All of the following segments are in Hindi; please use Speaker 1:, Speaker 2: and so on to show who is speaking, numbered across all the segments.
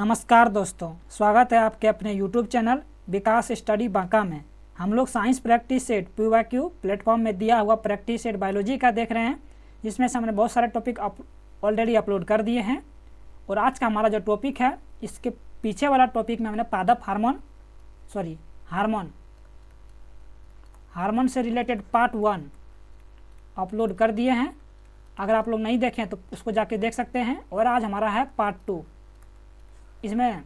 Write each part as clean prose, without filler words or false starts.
Speaker 1: नमस्कार दोस्तों, स्वागत है आपके अपने YouTube चैनल विकास स्टडी बांका में। हम लोग science practice set PYQ platform में दिया हुआ प्रैक्टिस सेट बायोलॉजी का देख रहे हैं, जिसमें से हमने बहुत सारे टॉपिक ऑलरेडी अपलोड कर दिए हैं। और आज का हमारा जो टॉपिक है, इसके पीछे वाला टॉपिक में हमने पादप हार्मोन से रिलेटेड पार्ट 1 अपलोड कर दिए हैं। अगर आप लोग नहीं देखें तो उसको जाके देख सकते हैं। और आज हमारा है पार्ट 2। इसमें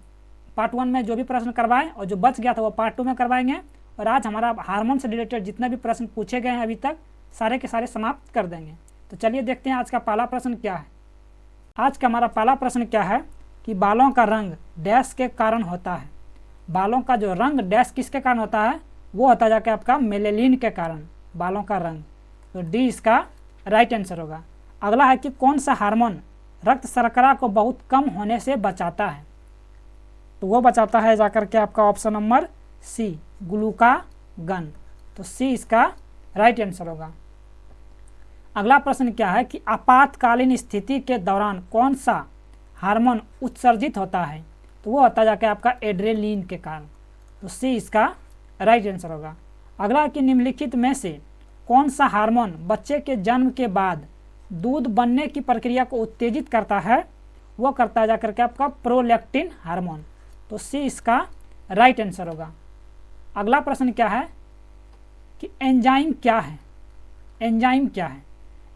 Speaker 1: पार्ट 1 में जो भी प्रश्न करवाएं और जो बच गया था वो पार्ट 2 में करवाएंगे। और आज हमारा हार्मोन से रिलेटेड जितने भी प्रश्न पूछे गए हैं अभी तक सारे के सारे समाप्त कर देंगे। तो चलिए देखते हैं आज का पहला प्रश्न क्या है। आज का हमारा पहला प्रश्न क्या है कि बालों का रंग डैश के कारण होता है। बालों का जो रंग डैश किसके कारण होता है, वो होता जाके आपका मेलेनिन के कारण बालों का रंग। तो डी इसका राइट आंसर होगा। अगला है कि कौन सा हार्मोन रक्त शर्करा को बहुत कम होने से बचाता है। तो वो बचाता है जाकर के आपका ऑप्शन नंबर सी, ग्लूकागन। तो सी इसका राइट आंसर होगा। अगला प्रश्न क्या है कि आपातकालीन स्थिति के दौरान कौन सा हार्मोन उत्सर्जित होता है। तो वो होता जाके आपका एड्रेनलिन के कारण। तो सी इसका राइट आंसर होगा। अगला कि निम्नलिखित में से कौन सा हार्मोन बच्चे के जन्म के बाद दूध बनने की प्रक्रिया को उत्तेजित करता है। वो करता है जाकर के आपका प्रोलैक्टिन हार्मोन। तो सी इसका राइट आंसर होगा। अगला प्रश्न क्या है कि एंजाइम क्या है। एंजाइम क्या है।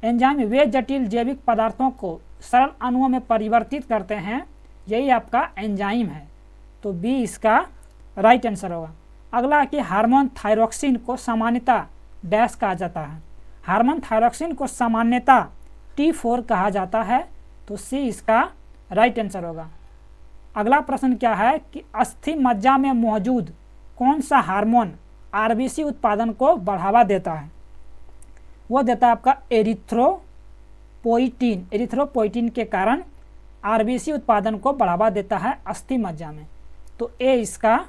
Speaker 1: एंजाइम वे जटिल जैविक पदार्थों को सरल अणुओं में परिवर्तित करते हैं, यही आपका एंजाइम है। तो बी इसका राइट आंसर होगा। अगला कि हार्मोन थायरोक्सिन को सामान्यतः डैश कहा जाता है। हार्मोन थायरोक्सिन को सामान्यतः T4 कहा जाता है। तो सी इसका राइट आंसर होगा। अगला प्रश्न क्या है कि अस्थि मज्जा में मौजूद कौन सा हार्मोन आरबीसी उत्पादन को बढ़ावा देता है। वो देता है आपका एरिथ्रोपोइटिन। एरिथ्रोपोइटिन के कारण आरबीसी उत्पादन को बढ़ावा देता है अस्थि मज्जा में। तो ए इसका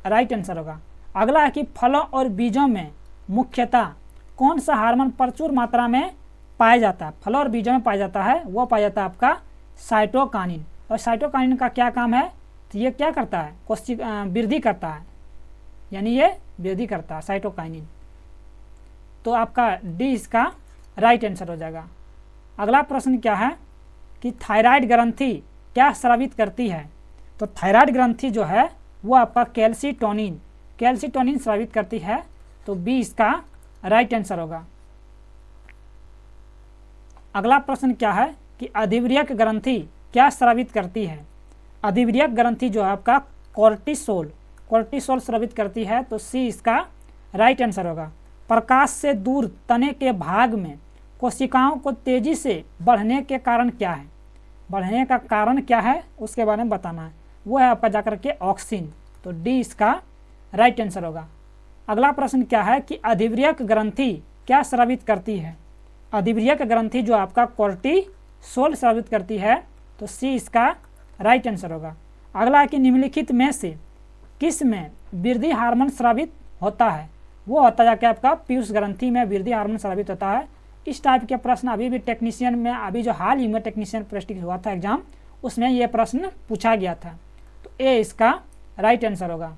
Speaker 1: राइट आंसर होगा। अगला है कि फलों और बीजों में मुख्यतः कौन सा हार्मोन प्रचुर मात्रा में पाया जाता है। फलों और बीजों में पाया जाता है, वो पाया जाता है आपका साइटोकाइनिन। और साइटोकाइनिन का क्या काम है, तो ये क्या करता है, वृद्धि करता है, यानी ये वृद्धि करता है साइटोकाइनिन। तो आपका डी इसका राइट आंसर हो जाएगा। अगला प्रश्न क्या है कि थायराइड ग्रंथि क्या स्रावित करती है। तो थायराइड ग्रंथि जो है वो आपका कैल्सिटोनिन स्रावित करती है। तो बी इसका राइट आंसर होगा। अगला प्रश्न क्या है कि अधिवृयक ग्रंथि क्या स्रावित करती है। अधिवृयक ग्रंथि जो है आपका कोर्टिसोल स्रावित करती है। तो सी इसका राइट आंसर होगा। प्रकाश से दूर तने के भाग में कोशिकाओं को तेजी से बढ़ने के कारण क्या है। बढ़ने का कारण क्या है उसके बारे में बताना है। वो है आपका जाकर के ऑक्सिन। तो डी इसका राइट आंसर होगा। अगला प्रश्न क्या है कि अधिवृयक ग्रंथि क्या स्रावित करती है। अधिवृयक ग्रंथि जो आपका कोर्टिसोल स्रावित करती है। तो सी इसका राइट आंसर होगा। अगला कि निम्नलिखित में से किस में वृद्धि हार्मोन स्रावित होता है। वो होता जाके आपका पीयूष ग्रंथि में वृद्धि हार्मोन स्रावित होता है। इस टाइप के प्रश्न अभी भी टेक्नीशियन में, अभी जो हाल ही में टेक्नीशियन प्रैक्टिस हुआ था एग्जाम, उसमें ये प्रश्न पूछा गया था। तो ए इसका राइट आंसर होगा।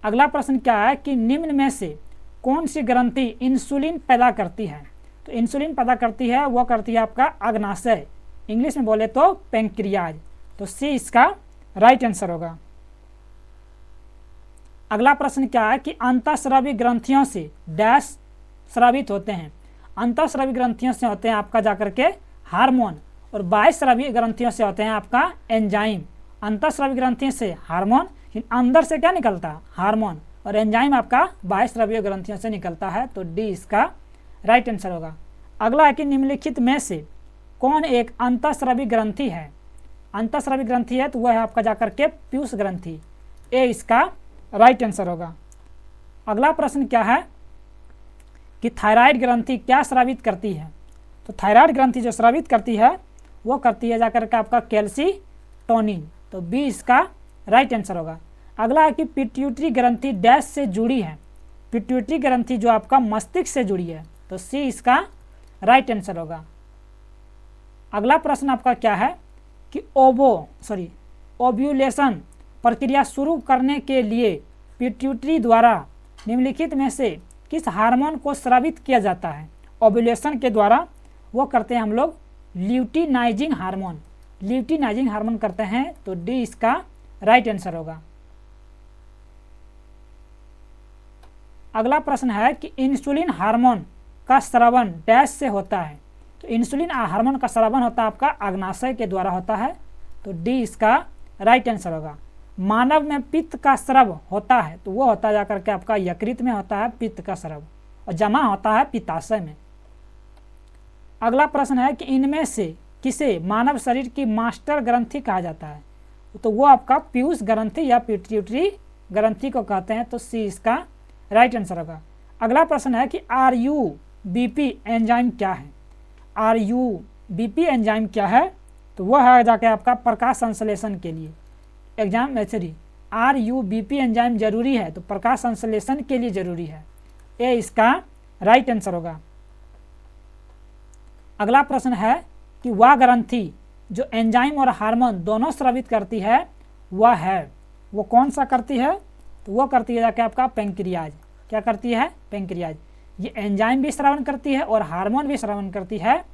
Speaker 1: अगला प्रश्न क्या है कि निम्न में से कौन सी ग्रंथि इंसुलिन पैदा करती है। तो इंसुलिन पैदा करती है, वो करती है आपका अग्नाशय, इंग्लिश में बोले तो पेंक्रियाज। तो सी इसका राइट आंसर होगा। अगला प्रश्न क्या है कि अंतःस्रावी ग्रंथियों से डैश स्रावित होते हैं। अंतःस्रावी ग्रंथियों से होते हैं आपका जाकर के हार्मोन, और बाह्यस्रावी ग्रंथियों से होते हैं आपका एंजाइम। अंतःस्रावी ग्रंथियों से हार्मोन, अंदर से क्या निकलता है, हार्मोन, और एंजाइम आपका बाह्यस्रावी ग्रंथियों से निकलता है। तो डी इसका राइट आंसर होगा। अगला है कि निम्नलिखित में से कौन एक अंतःस्रावी ग्रंथि है। अंतःस्रावी ग्रंथि है तो वह है आपका जाकर के पीयूष ग्रंथि। ए इसका राइट आंसर होगा। अगला प्रश्न क्या है कि थायराइड ग्रंथि क्या स्रावित करती है। तो थायराइड ग्रंथि जो स्रावित करती है वो करती है जाकर के आपका कैल्सिटोनिन। तो बी इसका राइट आंसर होगा। अगला है कि पिट्यूटरी ग्रंथि डैश से जुड़ी है। पिट्यूटरी ग्रंथि जो आपका मस्तिष्क से जुड़ी है। तो सी इसका राइट आंसर होगा। अगला प्रश्न आपका क्या है कि ओव्यूलेशन प्रक्रिया शुरू करने के लिए पिट्यूटरी द्वारा निम्नलिखित में से किस हार्मोन को स्रावित किया जाता है? ओव्यूलेशन के द्वारा वो करते हैं हम लोग ल्यूटिनाइजिंग हार्मोन, ल्यूटिनाइजिंग हार्मोन करते हैं, तो डी इसका राइट आंसर होगा। अगला प्रश्न है कि इंसुलिन हार्मोन का स्रावन डैश से होता है? तो इंसुलिन हार्मोन का स्रावन होता है आपका अग्नाशय के द्वारा होता है, तो डी इसका राइट आंसर होगा। मानव में पित्त का स्राव होता है तो वो होता है जाकर के आपका यकृत में होता है पित्त का स्राव, और जमा होता है पित्ताशय में। अगला प्रश्न है कि इनमें से किसे मानव शरीर की मास्टर ग्रंथि कहा जाता है? तो वो आपका पीयूष ग्रंथि या पिट्यूटरी ग्रंथि को कहते हैं, तो सी इसका राइट आंसर होगा। अगला प्रश्न है कि RUBP एंजाइम क्या है? RUBP एंजाइम क्या है? तो वह है जाके आपका प्रकाश संश्लेषण के लिए एग्जाम में RUBP एंजाइम जरूरी है, तो प्रकाश संश्लेषण के लिए जरूरी है, ये इसका राइट आंसर होगा। अगला प्रश्न है कि वह ग्रंथि जो एंजाइम और हार्मोन दोनों स्रावित करती है वो कौन सा करती है? तो वो करती है जाके आपका पेंक्रियाज। क्या करती है? पेंक्रियाज। ये एंजाइम भी श्रवण करती है और हार्मोन भी श्रवण करती है,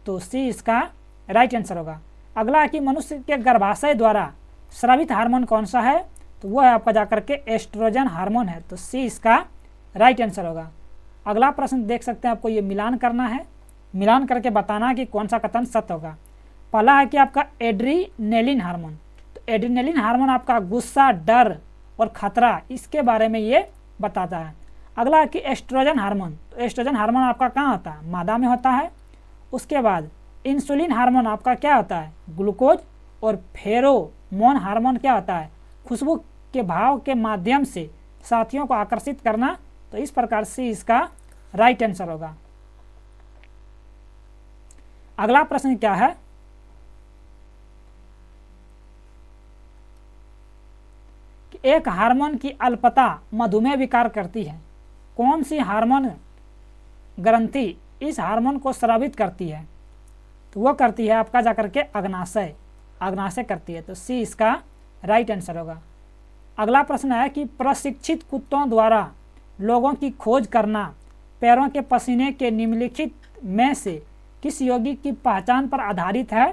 Speaker 1: तो सी इसका राइट आंसर होगा। अगला है कि मनुष्य के गर्भाशय द्वारा स्रावित हार्मोन कौन सा है? तो वो है आपका जाकर के एस्ट्रोजन हार्मोन है, तो सी इसका राइट आंसर होगा। अगला प्रश्न देख सकते हैं, आपको ये मिलान करना है, मिलान करके बताना कि कौन सा कथन सत्य होगा। पहला है कि आपका एड्रीनेलिन हार्मोन, तो एड्रीनेलिन हार्मोन आपका गुस्सा, डर और खतरा इसके बारे में ये बताता है। अगला है कि एस्ट्रोजन हार्मोन, तो एस्ट्रोजन हार्मोन आपका कहाँ होता है? मादा में होता है। उसके बाद इंसुलिन हार्मोन आपका क्या होता है? ग्लूकोज। और फेरोमोन हार्मोन क्या होता है? खुशबू के भाव के माध्यम से साथियों को आकर्षित करना, तो इस प्रकार से इसका राइट आंसर होगा। अगला प्रश्न क्या है कि एक हार्मोन की अल्पता मधुमेह विकार करती है, कौन सी हार्मोन ग्रंथि इस हार्मोन को स्रावित करती है? तो वो करती है आपका जाकर के अग्नाशय, अग्नाशय करती है, तो सी इसका राइट आंसर होगा। अगला प्रश्न है कि प्रशिक्षित कुत्तों द्वारा लोगों की खोज करना पैरों के पसीने के निम्नलिखित में से किस यौगिक की पहचान पर आधारित है?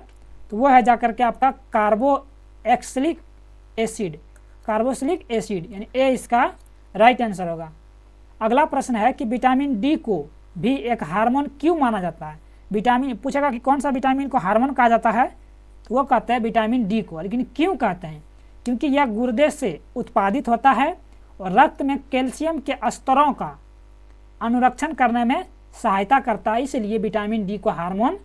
Speaker 1: तो वो है जाकर के आपका कार्बोक्सिलिक एसिड, कार्बोक्सिलिक एसिड, यानी ए इसका राइट आंसर होगा। अगला प्रश्न है कि विटामिन डी को भी एक हार्मोन क्यों माना जाता है? विटामिन पूछेगा कि कौन सा विटामिन को हार्मोन कहा जाता है, तो वो कहते हैं विटामिन डी को। लेकिन क्यों कहते हैं? क्योंकि यह गुर्दे से उत्पादित होता है और रक्त में कैल्शियम के स्तरों का अनुरक्षण करने में सहायता करता है, इसलिए विटामिन डी को हार्मोन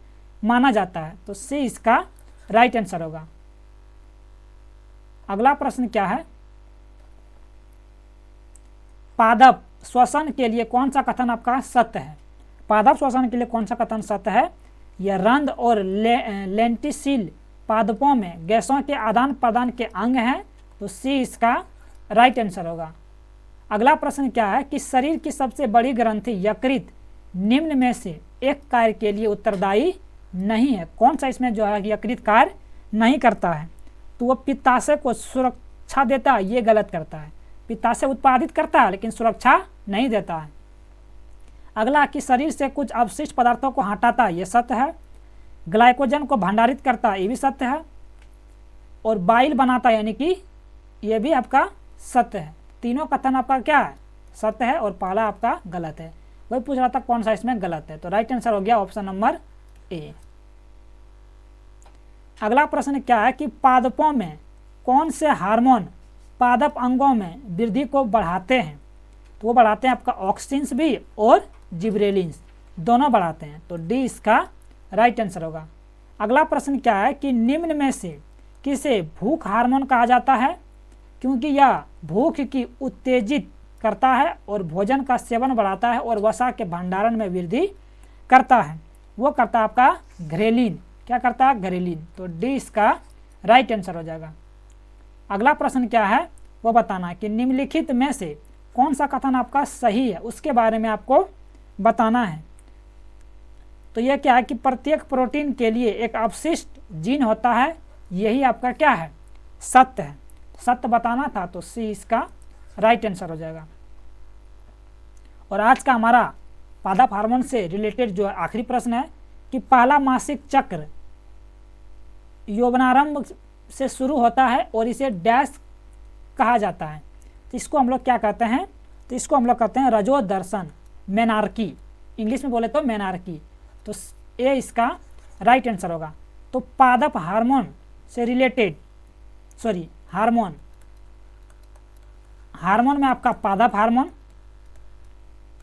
Speaker 1: माना जाता है, तो सी इसका राइट आंसर होगा। अगला प्रश्न क्या है? पादप श्वसन के लिए कौन सा कथन आपका सत्य है? पादप श्वसन के लिए कौन सा कथन सत्य है? यह रंध्र और लेंटिसिल पादपों में गैसों के आदान प्रदान के अंग हैं, तो सी इसका राइट आंसर होगा। अगला प्रश्न क्या है कि शरीर की सबसे बड़ी ग्रंथि यकृत निम्न में से एक कार्य के लिए उत्तरदायी नहीं है, कौन सा इसमें जो है यकृत कार्य नहीं करता है? तो वह पित्ताशय को सुरक्षा देता है, ये गलत करता है। पित्ताशय उत्पादित करता है लेकिन सुरक्षा नहीं देता है। अगला कि शरीर से कुछ अवशिष्ट पदार्थों को हटाता है, ये सत्य है। ग्लाइकोजन को भंडारित करता है, ये भी सत्य है। और बाइल बनाता है, यानी कि ये भी आपका सत्य है। तीनों कथन आपका क्या है? सत्य है, और पहला आपका गलत है। वही पूछ रहा था कौन सा इसमें गलत है, तो राइट आंसर हो गया ऑप्शन नंबर ए। अगला प्रश्न क्या है कि पादपों में कौन से हार्मोन पादप अंगों में वृद्धि को बढ़ाते हैं? तो वो बढ़ाते हैं आपका ऑक्सिन्स भी और जिब्रेलिन्स, दोनों बढ़ाते हैं, तो डी इसका राइट आंसर होगा। अगला प्रश्न क्या है कि निम्न में से किसे भूख हार्मोन कहा जाता है? क्योंकि यह भूख की उत्तेजित करता है और भोजन का सेवन बढ़ाता है और वसा के भंडारण में वृद्धि करता है। वो करता है आपका घ्रेलिन। क्या करता है? घ्रेलिन, तो डी इसका राइट आंसर हो जाएगा। अगला प्रश्न क्या है वो बताना है कि निम्नलिखित में से कौन सा कथन आपका सही है, उसके बारे में आपको बताना है। तो यह क्या है कि प्रत्येक प्रोटीन के लिए एक अवशिष्ट जीन होता है, यही आपका क्या है? सत्य है, सत्य बताना था, तो सी इसका राइट आंसर हो जाएगा। और आज का हमारा पादप हार्मोन से रिलेटेड जो आखिरी प्रश्न है कि पहला मासिक चक्र यौवनारंभ से शुरू होता है और इसे डैश कहा जाता है, तो इसको हम लोग क्या कहते हैं, तो इसको हम लोग कहते हैं रजोदर्शन, मेनार्की, इंग्लिश में बोले तो मेनार्की। तो ये इसका राइट आंसर होगा। तो पादप हार्मोन से रिलेटेड, हार्मोन में आपका पादप हार्मोन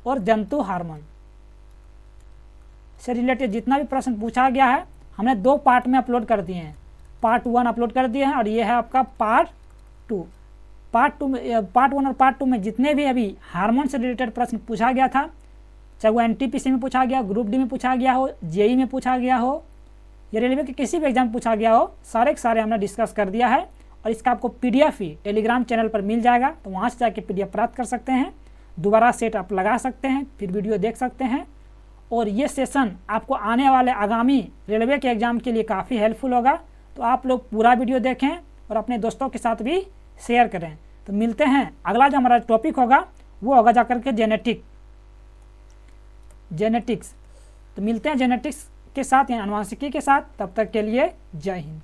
Speaker 1: और जंतु हार्मोन से रिलेटेड जितना भी प्रश्न पूछा गया है हमने 2 पार्ट में अपलोड कर दिए हैं। पार्ट 1 अपलोड कर दिए हैं और ये है आपका पार्ट 2। पार्ट 1 और पार्ट 2 में जितने भी अभी हार्मोन से रिलेटेड प्रश्न पूछा गया था, चाहे वो एनटीपीसी में पूछा गया, ग्रुप डी में पूछा गया हो, जेई में पूछा गया हो, या रेलवे के किसी भी एग्जाम में पूछा गया हो, सारे के सारे हमने डिस्कस कर दिया है। और इसका आपको पीडीएफ ही टेलीग्राम चैनल पर मिल जाएगा, तो वहाँ से जाके पीडीएफ प्राप्त कर सकते हैं, दोबारा सेट आप लगा सकते हैं, फिर वीडियो देख सकते हैं। और ये सेशन आपको आने वाले आगामी रेलवे के एग्ज़ाम के लिए काफ़ी हेल्पफुल होगा, तो आप लोग पूरा वीडियो देखें और अपने दोस्तों के साथ भी शेयर करें। तो मिलते हैं, अगला जो हमारा टॉपिक होगा वो होगा जाकर के जेनेटिक्स। तो मिलते हैं जेनेटिक्स के साथ या अनुवांशिकी के साथ, तब तक के लिए जय हिंद।